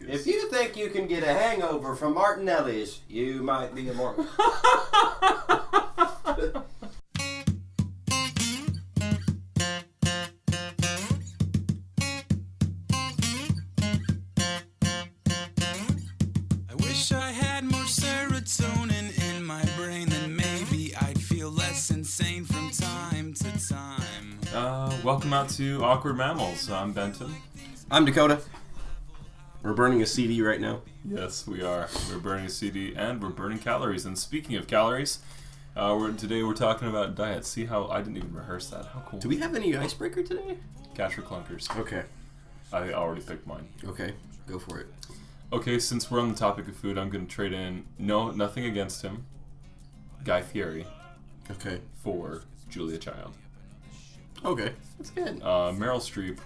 If you think you can get a hangover from Martinelli's, you might be a Mormon. I wish I had more serotonin in my brain, then maybe I'd feel less insane from time to time. Welcome out to Awkward Mammals. I'm Benton. I'm Dakota. We're burning a CD right now. Yes, we are. We're burning a CD and we're burning calories. And speaking of calories, today we're talking about diet. See how I didn't even rehearse that. How cool. Do we have any icebreaker today? Cash or clunkers? Okay. I already picked mine. Okay, go for it. Okay, since we're on the topic of food, I'm going to trade in, nothing against him, Guy Fieri. Okay. For Julia Child. Okay, that's good. Meryl Streep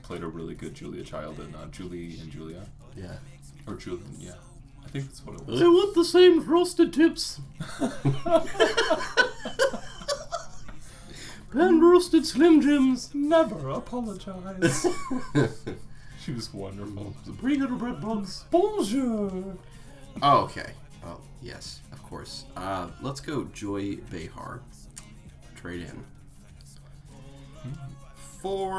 played a really good Julia Child in Julie and Julia. Yeah. Or Julie, yeah. I think that's what it was. I want the same frosted tips. Pan-roasted Slim Jims. Never apologize. She was wonderful. Bring little bread bugs. Bonjour. Oh, okay. Oh, yes, of course. Let's go Joy Behar. Trade in. For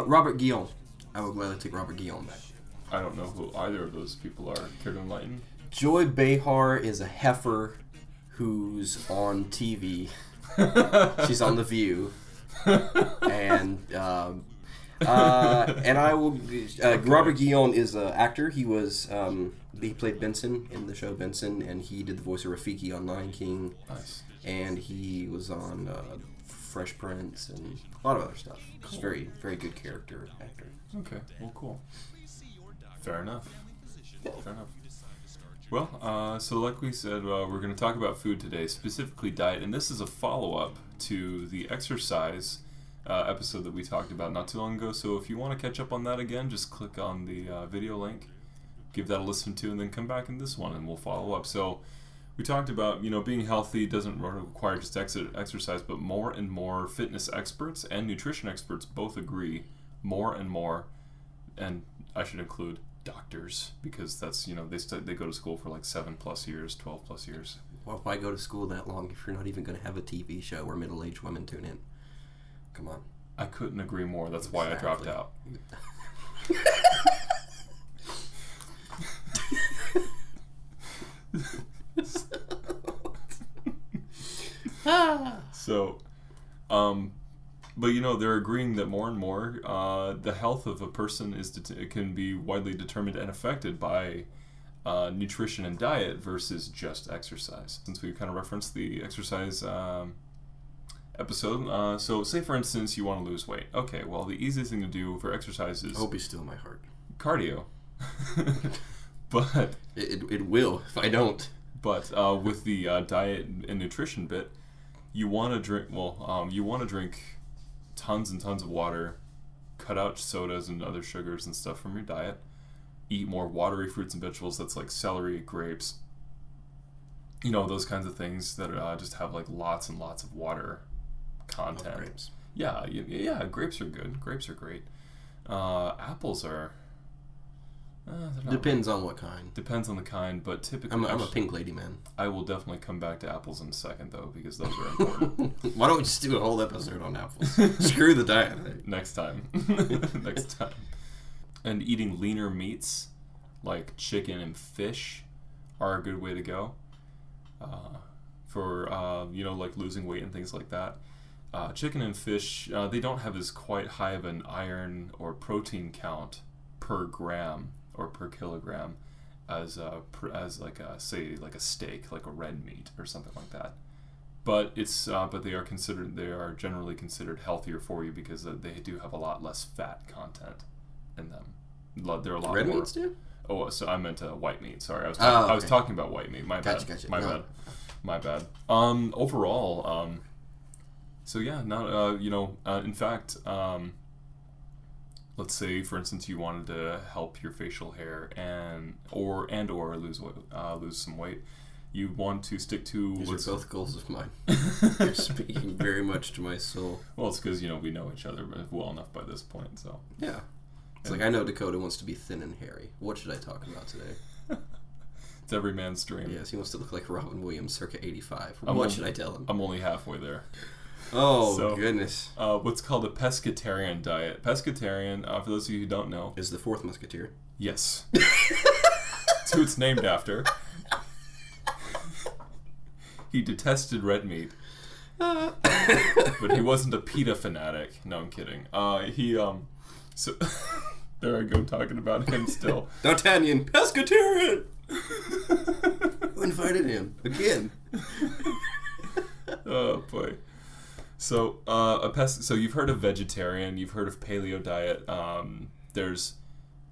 Robert Guillaume. I would gladly take Robert Guillaume back. I don't know who either of those people are. Care to enlighten? Joy Behar is a heifer who's on TV. She's on The View. And I will. Robert Guillaume is an actor. He played Benson in the show Benson, and he did the voice of Rafiki on Lion King. Nice. And he was on Fresh Prince and a lot of other stuff. Cool. Just very, very good character actor. Okay, well, cool. Fair enough. Well, so like we said, we're going to talk about food today, specifically diet, and this is a follow-up to the exercise episode that we talked about not too long ago. So if you want to catch up on that again, just click on the video link, give that a listen to, and then come back in this one, and we'll follow up. So we talked about, being healthy doesn't require just exercise, but more and more fitness experts and nutrition experts both agree more and more, and I should include doctors, because that's, they go to school for like 7+ years, 12+ years. Well, why go to school that long if you're not even going to have a TV show where middle-aged women tune in? Come on. I couldn't agree more. That's why I dropped out. So, but they're agreeing that more and more the health of a person can be widely determined and affected by nutrition and diet versus just exercise. Since we kind of referenced the exercise episode, so say for instance you want to lose weight. Okay, well the easiest thing to do for exercise is... I hope you steal my heart. Cardio. But... It will if I don't. But with the diet and nutrition bit, you want to drink. You want to drink tons and tons of water, cut out sodas and other sugars and stuff from your diet. Eat more watery fruits and vegetables. That's like celery, grapes. Those kinds of things that just have like lots and lots of water content. Grapes. Yeah. Grapes are good. Grapes are great. Apples are. Depends on what kind. Depends on the kind, but typically... I'm a pink lady, man. I will definitely come back to apples in a second, though, because those are important. Why don't we just do a whole episode on apples? Screw the diet. Next time. Next time. And eating leaner meats, like chicken and fish, are a good way to go. For, like losing weight and things like that. Chicken and fish, they don't have as quite high of an iron or protein count per gram or per kilogram as like a steak, like a red meat or something like that. But they are generally considered healthier for you because they do have a lot less fat content in them. They're a lot red more. Meats do? Oh, so I meant white meat. Sorry, Okay. I was talking about white meat. My bad. Gotcha. My bad. Overall, so yeah, not in fact, let's say, for instance, you wanted to help your facial hair or lose some weight. you want to stick to... These are both goals of mine. You're speaking very much to my soul. Well, it's because, we know each other well enough by this point, so... Yeah. It's like, I know Dakota wants to be thin and hairy. What should I talk about today? It's every man's dream. Yes, he wants to look like Robin Williams circa 85. What should I tell him? I'm only halfway there. Oh, goodness. What's called a pescatarian diet. Pescatarian, for those of you who don't know... Is the fourth musketeer. Yes. It's who it's named after. He detested red meat. But he wasn't a PETA fanatic. No, I'm kidding. So there I go talking about him still. D'Artagnan, pescatarian! Who invited him? Again. Oh, boy. So, so you've heard of vegetarian, you've heard of paleo diet. There's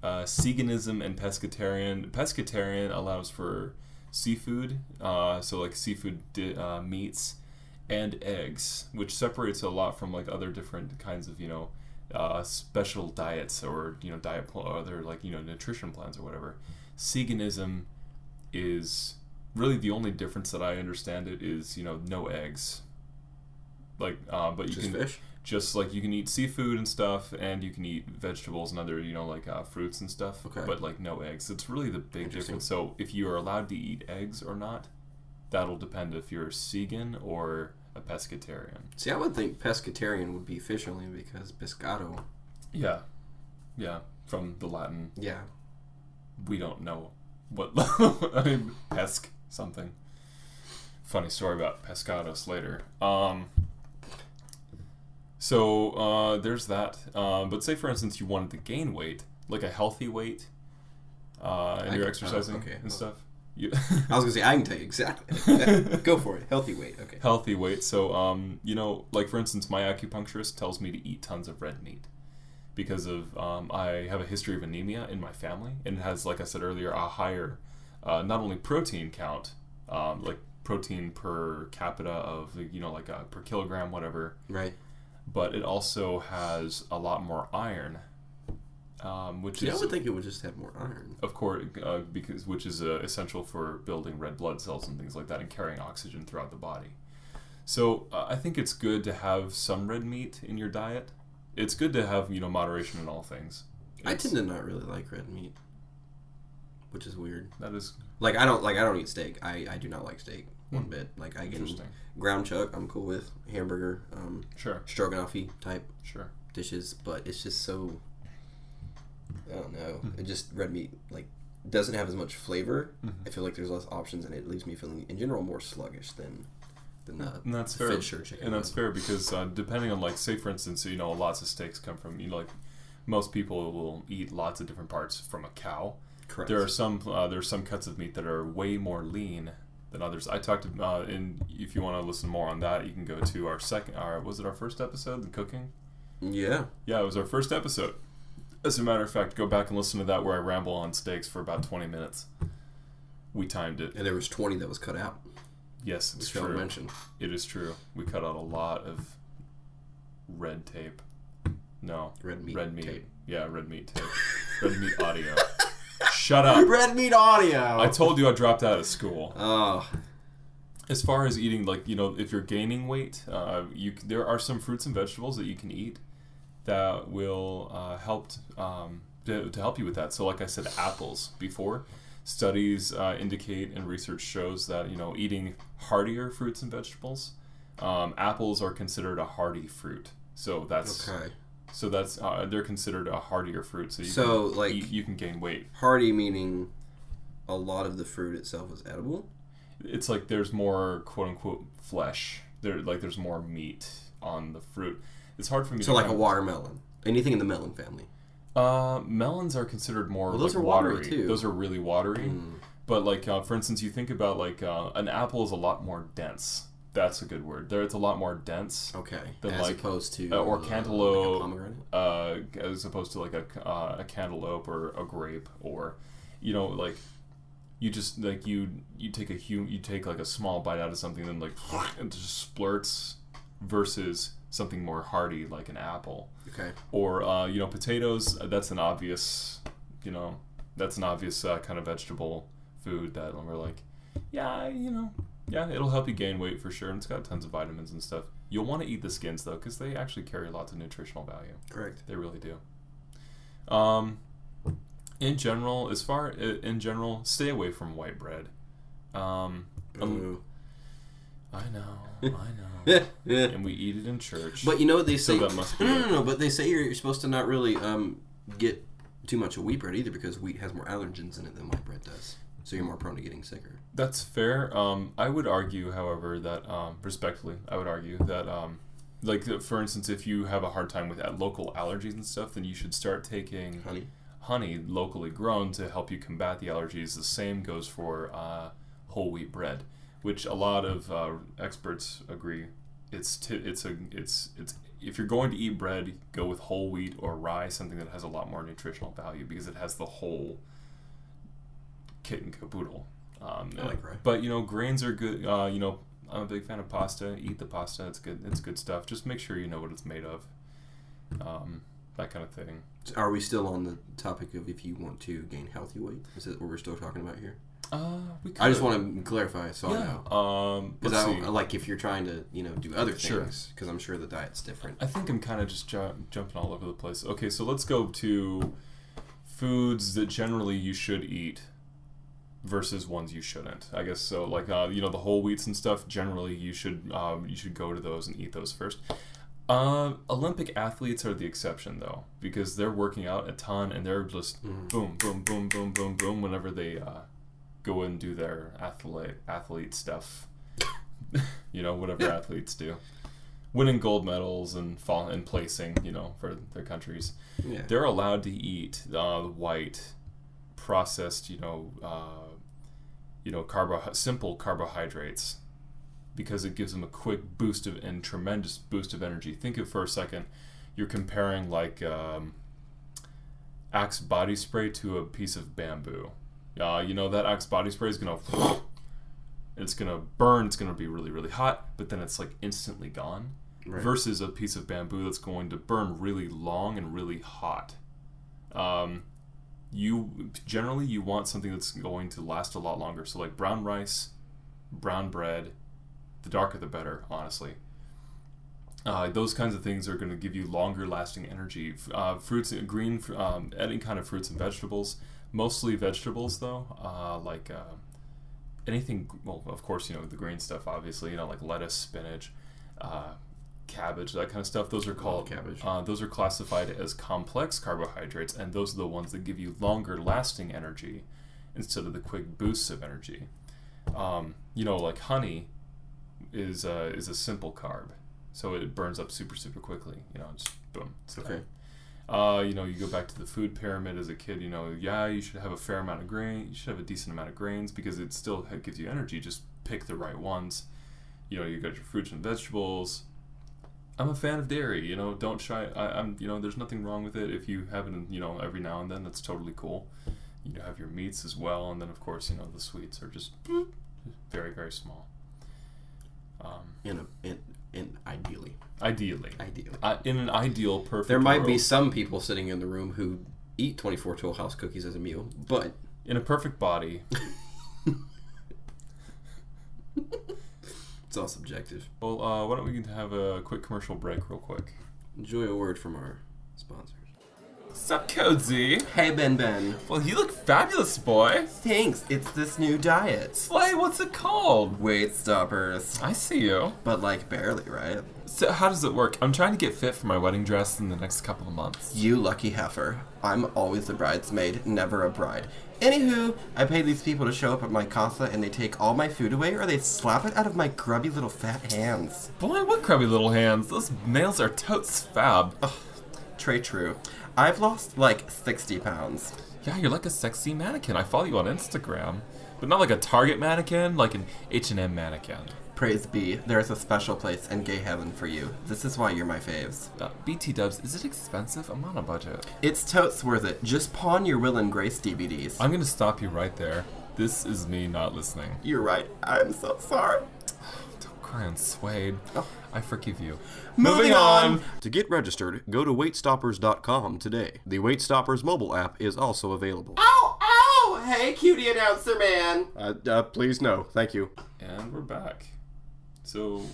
veganism and pescatarian. Pescatarian allows for seafood, so like seafood meats and eggs, which separates a lot from like other different kinds of special diets or diet other like nutrition plans or whatever. Veganism is really the only difference that I understand it is no eggs. Like, but you just can fish? Just like you can eat seafood and stuff, and you can eat vegetables and other like fruits and stuff. Okay. But like no eggs. It's really the big difference. So if you are allowed to eat eggs or not, that'll depend if you're vegan or a pescatarian. See, I would think pescatarian would be fish only because pescado. Yeah, from the Latin. Yeah. We don't know what. I mean, pesc something. Funny story about pescados later. So there's that. But say for instance you wanted to gain weight, like a healthy weight, and you're exercising and stuff. I was gonna say I can tell you exactly. Go for it. Healthy weight. Okay. Healthy weight. So like for instance, my acupuncturist tells me to eat tons of red meat because of I have a history of anemia in my family, and it has, like I said earlier, a higher not only protein count, like protein per capita of like per kilogram, whatever. Right. But it also has a lot more iron, which I would think it would just have more iron. Of course, which is essential for building red blood cells and things like that, and carrying oxygen throughout the body. So I think it's good to have some red meat in your diet. It's good to have moderation in all things. I tend to not really like red meat, which is weird. That is I don't eat steak. I do not like steak one bit. Like I can ground chuck, I'm cool with hamburger, sure, stroganoff-y type dishes, but it's just so, I don't know. It just red meat doesn't have as much flavor. I feel like there's less options, and it leaves me feeling in general more sluggish than and that's fair. fish or chicken. And that's fair because depending on say for instance lots of steaks come from like most people will eat lots of different parts from a cow. Correct. There are some cuts of meat that are way more lean than others. I talked and if you want to listen more on that, you can go to was it our first episode, the cooking? Yeah, it was our first episode. As a matter of fact, go back and listen to that where I ramble on steaks for about 20 minutes. We timed it, and there was 20 that was cut out. Yes, it's true. Mentioned. It is true. We cut out a lot of red tape. No, red meat tape. Yeah, red meat tape. Red meat audio. Shut up. Red meat audio. I told you I dropped out of school. Oh. As far as eating, if you're gaining weight, there are some fruits and vegetables that you can eat that will help to help you with that. So, like I said, apples before. Studies indicate and research shows that eating heartier fruits and vegetables, apples are considered a hearty fruit. So that's okay. So that's they're considered a heartier fruit. So you can gain weight. Hearty meaning a lot of the fruit itself is edible. It's like there's more quote unquote flesh. There's more meat on the fruit. It's hard for me. So a watermelon, anything in the melon family. Melons are considered more those are watery too. Those are really watery. But for instance, you think about an apple is a lot more dense. That's a good word. It's a lot more dense. Okay. Than as opposed to or cantaloupe, a pomegranate. As opposed to a cantaloupe or a grape, or you just you take a small bite out of something and it just splurts, versus something more hearty like an apple. Okay. Or potatoes. That's an obvious kind of vegetable food that we're yeah, yeah, it'll help you gain weight for sure, and it's got tons of vitamins and stuff. You'll want to eat the skins though, because they actually carry lots of nutritional value. Correct. They really do. In general, stay away from white bread. I know. And we eat it in church. But you know what they say? So that must be no. But they say you're supposed to not really get too much of wheat bread either, because wheat has more allergens in it than white bread does. So you're more prone to getting sicker. That's fair. I would argue, however, that respectfully, like for instance, if you have a hard time with local allergies and stuff, then you should start taking honey locally grown to help you combat the allergies. The same goes for whole wheat bread, which a lot of experts agree. If you're going to eat bread, go with whole wheat or rye, something that has a lot more nutritional value because it has the whole kit and caboodle. I like rye. But grains are good. I'm a big fan of pasta. Eat the pasta. It's good. It's good stuff. Just make sure you know what it's made of. That kind of thing. So are we still on the topic of if you want to gain healthy weight? Is that what we're still talking about here? I just want to clarify, so I know. Because like if you're trying to, do other things, because I'm sure the diet's different. I think I'm kind of just jumping all over the place. Okay, so let's go to foods that generally you should eat versus ones you shouldn't. I guess so. Like the whole wheats and stuff. Generally, you should go to those and eat those first. Olympic athletes are the exception though, because they're working out a ton and they're just boom, boom, boom, boom, boom, boom whenever they go and do their athlete stuff. Whatever athletes do, winning gold medals and placing, for their countries. Yeah. They're allowed to eat white, processed, simple carbohydrates, because it gives them a quick boost and tremendous boost of energy. Think of for a second, you're comparing like Axe body spray to a piece of bamboo. That Axe body spray is gonna burn. It's gonna be really, really hot, but then it's like instantly gone. Right. Versus a piece of bamboo that's going to burn really long and really hot. You want something that's going to last a lot longer. So like brown rice, brown bread, the darker the better, honestly. Those kinds of things are going to give you longer lasting energy. Fruits, any kind of fruits and vegetables. Mostly vegetables, though, like anything. Well, of course, the green stuff. Obviously, like lettuce, spinach, cabbage, that kind of stuff. Those are called cabbage. Those are classified as complex carbohydrates, and those are the ones that give you longer lasting energy instead of the quick boosts of energy. Like honey is a simple carb, so it burns up super, super quickly. Just boom. It's okay. You go back to the food pyramid as a kid, you should have a fair amount of grain. You should have a decent amount of grains because it still gives you energy. Just pick the right ones. You got your fruits and vegetables. I'm a fan of dairy. Don't shy. I'm. There's nothing wrong with it if you have it. Every now and then. That's totally cool. You have your meats as well, and then of course, the sweets are just very, very small. Ideally. In an ideal, perfect there might world, be some people sitting in the room who eat 24 Toll House cookies as a meal, but in a perfect body, it's all subjective. Well, why don't we have a quick commercial break real quick? Enjoy a word from our sponsors. Sup, Cozy? Hey, Ben. Well, you look fabulous, boy. Thanks. It's this new diet. Slay, what's it called? Weight Stoppers. I see you. But, barely, right? So, how does it work? I'm trying to get fit for my wedding dress in the next couple of months. You lucky heifer. I'm always the bridesmaid, never a bride. Anywho, I pay these people to show up at my casa and they take all my food away or they slap it out of my grubby little fat hands. Boy, what grubby little hands. Those nails are totes fab. Ugh, true. I've lost 60 pounds. Yeah, you're like a sexy mannequin. I follow you on Instagram. But not like a Target mannequin, like an H&M mannequin. Praise be, there's a special place in gay heaven for you. This is why you're my faves. BT dubs, is it expensive? I'm on a budget. It's totes worth it. Just pawn your Will and Grace DVDs. I'm gonna stop you right there. This is me not listening. You're right. I'm so sorry. Don't cry on Suede. Oh. I forgive you. Moving on! To get registered, go to weightstoppers.com today. The Weight Stoppers mobile app is also available. Ow! hey, cutie announcer man. Please no, thank you. And we're back. So,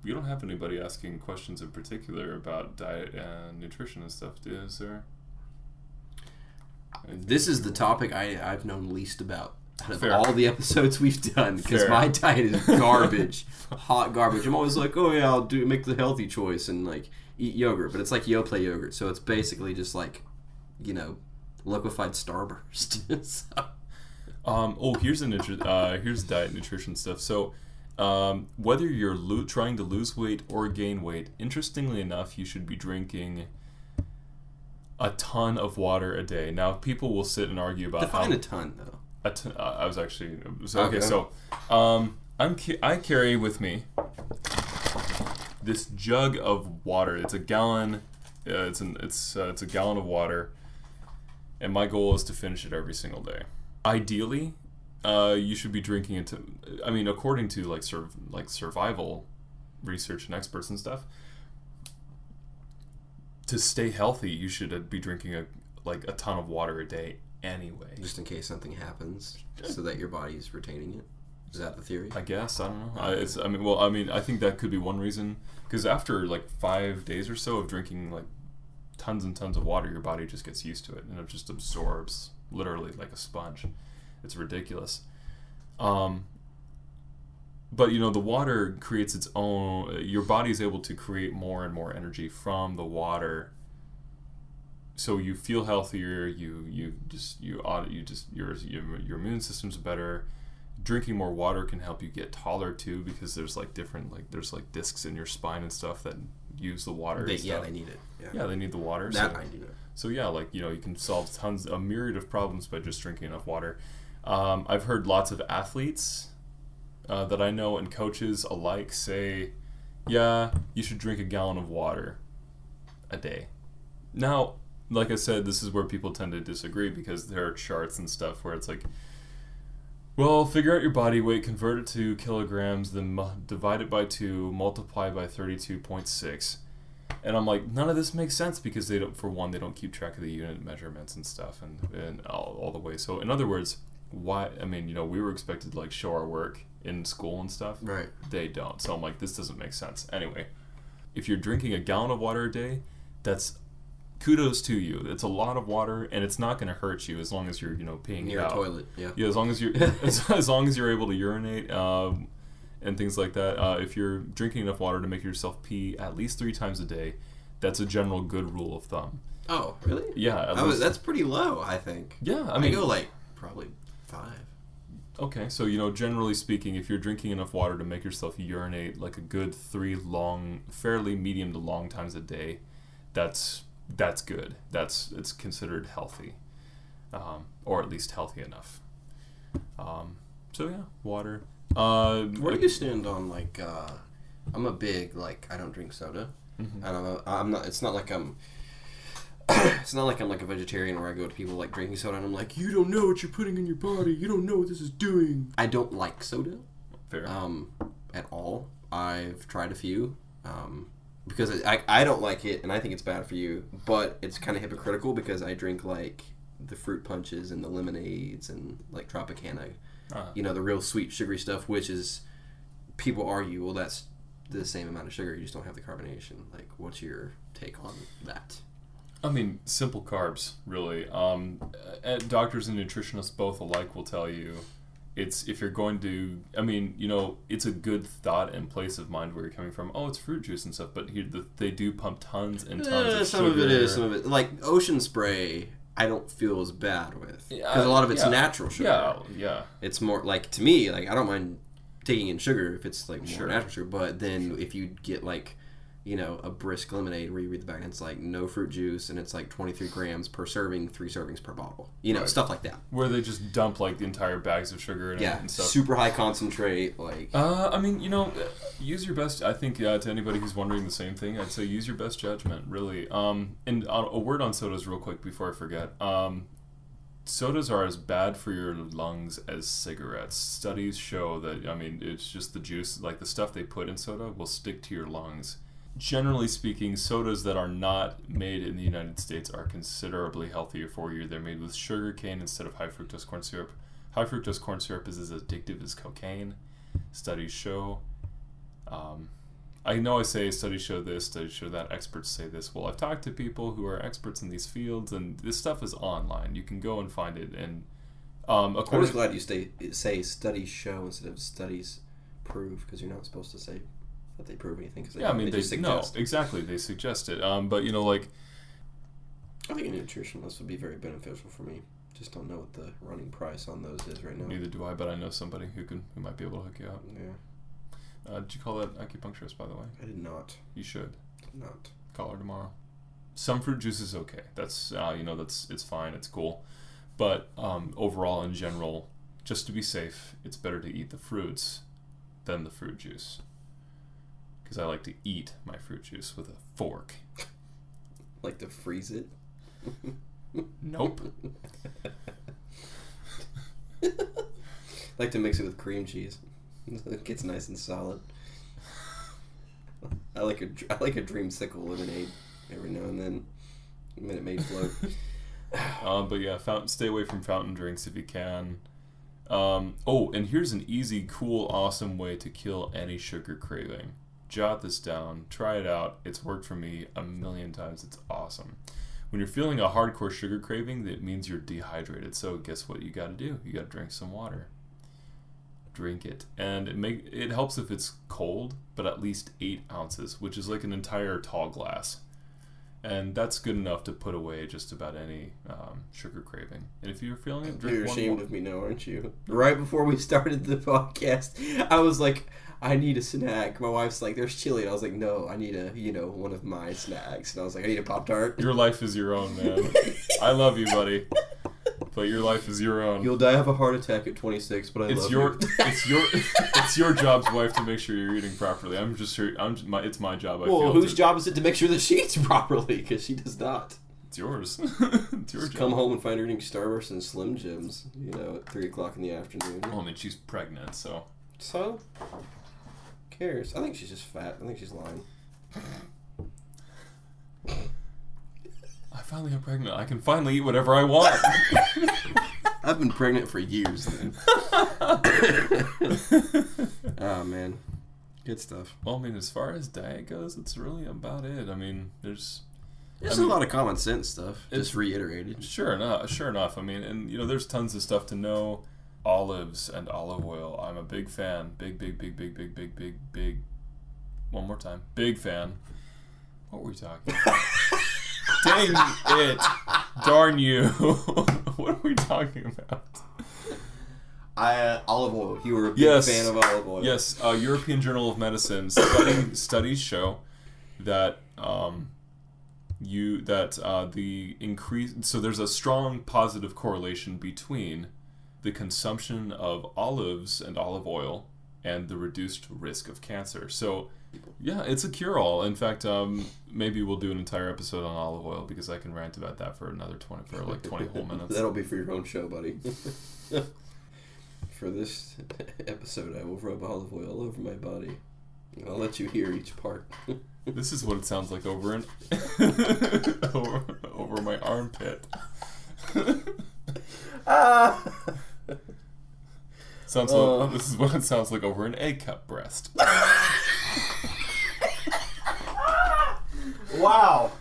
you don't have anybody asking questions in particular about diet and nutrition and stuff, do you, sir? This is the topic I've known least about out of all the episodes we've done, because my diet is garbage. Hot garbage. I'm always like, oh yeah, I'll make the healthy choice and like eat yogurt, but it's like Yoplait yogurt, so it's basically just like, liquefied Starburst. So. Here's diet nutrition stuff. So, whether you're trying to lose weight or gain weight, interestingly enough, you should be drinking a ton of water a day. Now, people will sit and argue about define a ton, though. I carry with me this jug of water. It's a gallon. It's a gallon of water, and my goal is to finish it every single day. Ideally, you should be drinking it. According to survival research and experts and stuff, to stay healthy, you should be drinking a ton of water a day anyway. Just in case something happens, so that your body's retaining it. Is that the theory? I guess. I don't know. I think that could be one reason. Because after 5 days or so of drinking tons and tons of water, your body just gets used to it, and it just absorbs literally like a sponge. It's ridiculous. But the water creates its own. Your body's able to create more and more energy from the water. So you feel healthier. Your immune system's better. Drinking more water can help you get taller too, because there's there's discs in your spine and stuff that use the water. They need it. Yeah, they need the water. I need it. So yeah, you can solve a myriad of problems by just drinking enough water. I've heard lots of athletes that I know and coaches alike say, yeah, you should drink a gallon of water a day. Now, like I said, this is where people tend to disagree, because there are charts and stuff where it's well, figure out your body weight, convert it to kilograms, then divide it by 2, multiply by 32.6. And I'm like, none of this makes sense, because they don't keep track of the unit measurements and stuff and all the way. So in other words, why? We were expected to show our work in school and stuff. Right. They don't. So I'm like, this doesn't make sense. Anyway, if you're drinking a gallon of water a day, that's kudos to you. It's a lot of water, and it's not going to hurt you as long as you're peeing near it out. A toilet. Yeah. Yeah, as long as you're as long as you're able to urinate and things like that. If you're drinking enough water to make yourself pee at least 3 times a day, that's a general good rule of thumb. Oh, really? Yeah. That's pretty low, I think. Yeah, I go probably 5. Okay, so generally speaking, if you're drinking enough water to make yourself urinate a good 3 fairly medium to long times a day, that's good. It's considered healthy, or at least healthy enough. So yeah, water. Where do you stand on I'm a big I don't drink soda, and I'm not. It's not like I'm. It's not like I'm a vegetarian where I go to people drinking soda and I'm like, you don't know what you're putting in your body. You don't know what this is doing. I don't like soda. Fair. At all. I've tried a few. Because I don't like it, and I think it's bad for you, but it's kind of hypocritical because I drink the fruit punches and the lemonades and Tropicana, the real sweet sugary stuff, which is, people argue, well, that's the same amount of sugar, you just don't have the carbonation. What's your take on that? Simple carbs, really. Doctors and nutritionists both alike will tell you, if you're going to, it's a good thought and place of mind where you're coming from. Oh, it's fruit juice and stuff, but they do pump tons and tons of some sugar. Some of it. Ocean Spray, I don't feel as bad with. Because a lot of it's natural sugar. Yeah. It's more, to me, I don't mind taking in sugar if it's, more natural sugar, but then if you get, a brisk lemonade where you read the back and it's no fruit juice and it's 23 grams per serving, 3 servings per bottle. Right. Stuff like that. Where they just dump the entire bags of sugar in it and stuff. Super high concentrate. Use your best, I think, to anybody who's wondering the same thing, I'd say use your best judgment, really. And a word on sodas real quick before I forget. Sodas are as bad for your lungs as cigarettes. Studies show that, it's just the juice, the stuff they put in soda will stick to your lungs generally speaking, sodas that are not made in the United States are considerably healthier for you. They're made with sugar cane instead of high fructose corn syrup. High fructose corn syrup is as addictive as cocaine. Studies show. I know I say studies show this, studies show that, experts say this. Well, I've talked to people who are experts in these fields, and this stuff is online. You can go and find it. And I'm just glad you say studies show instead of studies prove, because you're not supposed to say that they prove anything. Yeah, I mean, they suggest. No, exactly, they suggest it. But, you know, like... I think a nutritionist would be very beneficial for me. Just don't know what the running price on those is right now. Neither do I, but I know somebody who might be able to hook you up. Yeah. Did you call that acupuncturist, by the way? I did not. You should. Did not. Call her tomorrow. Some fruit juice is okay. That's it's fine. It's cool. But overall, in general, just to be safe, it's better to eat the fruits than the fruit juice. Because I like to eat my fruit juice with a fork. Like to freeze it? Nope. Like to mix it with cream cheese. It gets nice and solid. I like a dreamsicle lemonade every now and then. Minute Maid float. But yeah, stay away from fountain drinks if you can. And here's an easy, cool, awesome way to kill any sugar craving. Jot this down. Try it out. It's worked for me a million times. It's awesome. When you're feeling a hardcore sugar craving, that means you're dehydrated. So guess what you got to do? You got to drink some water. Drink it, and it helps if it's cold, but at least 8 ounces, which is like an entire tall glass, and that's good enough to put away just about any sugar craving. And if you're feeling it, drink. You're ashamed of me now, aren't you? Right before we started the podcast, I was like, I need a snack. My wife's like, there's chili. And I was like, no, I need one of my snacks. And I was like, I need a Pop-Tart. Your life is your own, man. I love you, buddy. But your life is your own. You'll die of a heart attack at 26, but I love you. It's your job's wife to make sure you're eating properly. It's my job. Well, whose job is it to make sure that she eats properly? Because she does not. It's yours. It's your job. Come home and find her eating Starburst and Slim Jims, at 3 o'clock in the afternoon. Well, I mean, she's pregnant, so. So? Who cares? I think she's just fat. I think she's lying. I finally got pregnant. I can finally eat whatever I want. I've been pregnant for years, then. Oh, man. Good stuff. Well, I mean, as far as diet goes, it's really about it. I mean, there's a lot of common sense stuff, just reiterated. Sure enough. I mean, and, there's tons of stuff to know. Olives and olive oil. I'm a big fan. Big. One more time. Big fan. What were we talking about? Dang it. Darn you. What are we talking about? Olive oil. You were a big fan of olive oil. Yes. European Journal of Medicine studies show that the increase. So there's a strong positive correlation between the consumption of olives and olive oil and the reduced risk of cancer. So, yeah, it's a cure-all. In fact, maybe we'll do an entire episode on olive oil because I can rant about that for another 20 whole minutes. That'll be for your own show, buddy. For this episode, I will rub olive oil over my body. I'll let you hear each part. This is what it sounds like over my armpit. This is what it sounds like over an egg cup breast. Wow.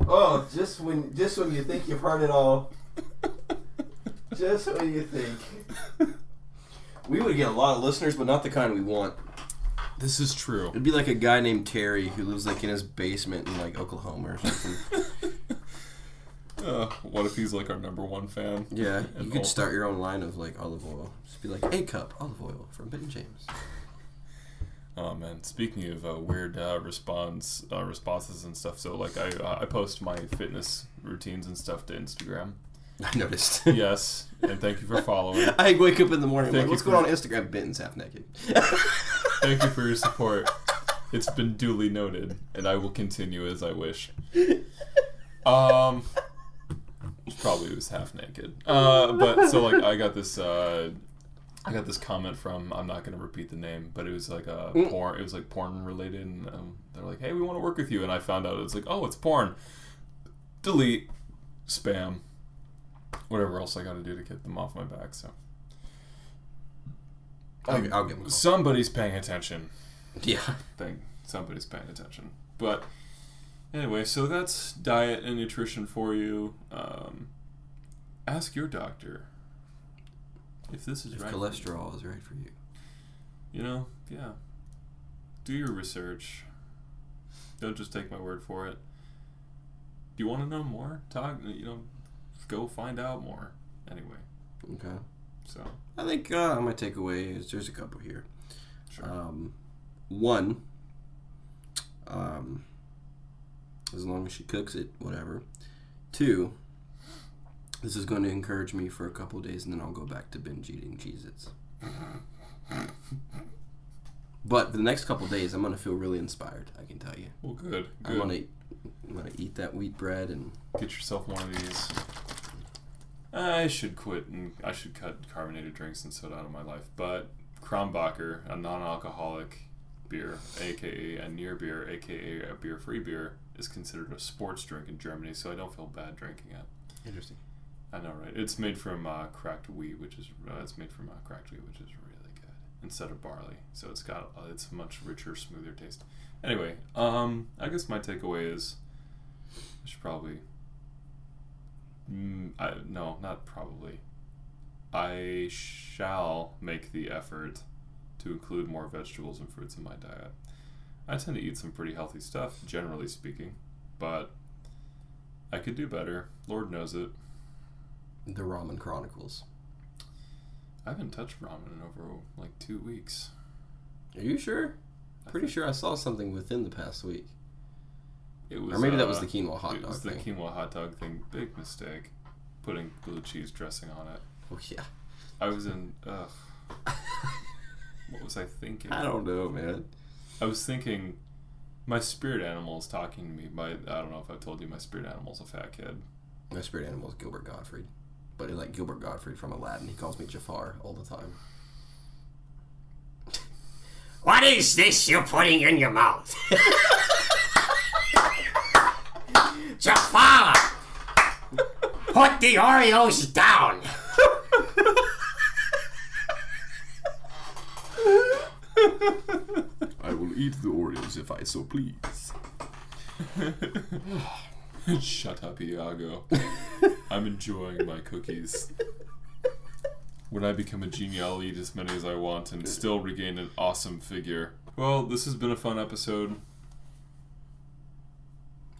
Oh, just when you think you've heard it all. Just when you think. We would get a lot of listeners, but not the kind we want. This is true. It'd be like a guy named Terry who lives in his basement in Oklahoma or something. What if he's our #1 fan? Yeah, you could start your own line of olive oil. Just be like, a cup olive oil from Ben James. Oh man, speaking of weird responses and stuff, so I post my fitness routines and stuff to Instagram. I noticed. Yes, and thank you for following. I wake up in the morning. What's going on Instagram? Ben's half naked. Thank you for your support. It's been duly noted, and I will continue as I wish. Probably was half naked. But so I got this I got this comment from, I'm not going to repeat the name, but it was like porn. It was like porn related, and they're like, "Hey, we want to work with you." And I found out it's like, "Oh, it's porn." Delete, spam, whatever else I got to do to get them off my back. So I'll get them. Somebody's paying attention. Yeah, somebody's paying attention. But anyway, so that's diet and nutrition for you. Ask your doctor if this is if right. Cholesterol is right for you. Yeah. Do your research. Don't just take my word for it. Do you want to know more? Go find out more. Anyway. Okay. So I think my takeaway is there's a couple here. Sure. One, as long as she cooks it, whatever. Two, this is going to encourage me for a couple of days, and then I'll go back to binge eating Cheez-Its. But for the next couple of days, I'm going to feel really inspired, I can tell you. Well, good. I'm going to eat that wheat bread and... Get yourself one of these. I should quit, and I should cut carbonated drinks and soda out of my life. But Kronbacher, a non-alcoholic beer, a.k.a. a near beer, a.k.a. a beer-free beer, is considered a sports drink in Germany, so I don't feel bad drinking it. Interesting. I know, right? It's made from cracked wheat, which is really good instead of barley. So it's got it's much richer, smoother taste. Anyway, I guess my takeaway is I should probably not probably. I shall make the effort to include more vegetables and fruits in my diet. I tend to eat some pretty healthy stuff, generally speaking, but I could do better. Lord knows it. The Ramen Chronicles. I haven't touched ramen in over like 2 weeks. Are you sure? Pretty sure I saw something within the past week. It was, or maybe that was the quinoa hot dog thing. It was the quinoa hot dog thing. Big mistake. Putting blue cheese dressing on it. Oh, yeah. I was in... Ugh. What was I thinking? I don't know, man. I was thinking... My spirit animal is talking to me. I don't know if I told you my spirit animal is a fat kid. My spirit animal is Gilbert Gottfried. But like Gilbert Gottfried from Aladdin, he calls me Jafar all the time. What is this you're putting in your mouth? Jafar! Put the Oreos down! I will eat the Oreos if I so please. Shut up, Iago. I'm enjoying my cookies. When I become a genie, I'll eat as many as I want and still regain an awesome figure. Well, this has been a fun episode.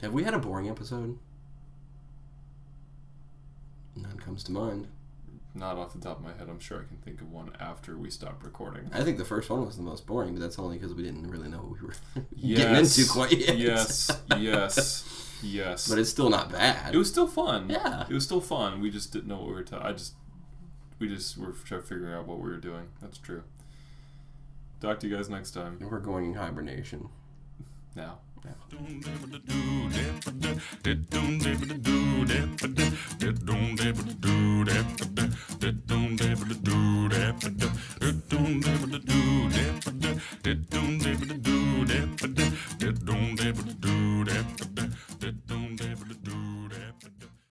Have we had a boring episode? None comes to mind. Not off the top of my head. I'm sure I can think of one after we stopped recording. I think the first one was the most boring, but that's only because we didn't really know what we were getting into quite yet. Yes. But it's still not bad. It was still fun. Yeah. It was still fun. We just didn't know what we were talking. We just were figuring out what we were doing. That's true. Talk to you guys next time. We're going in hibernation. Now. Yeah.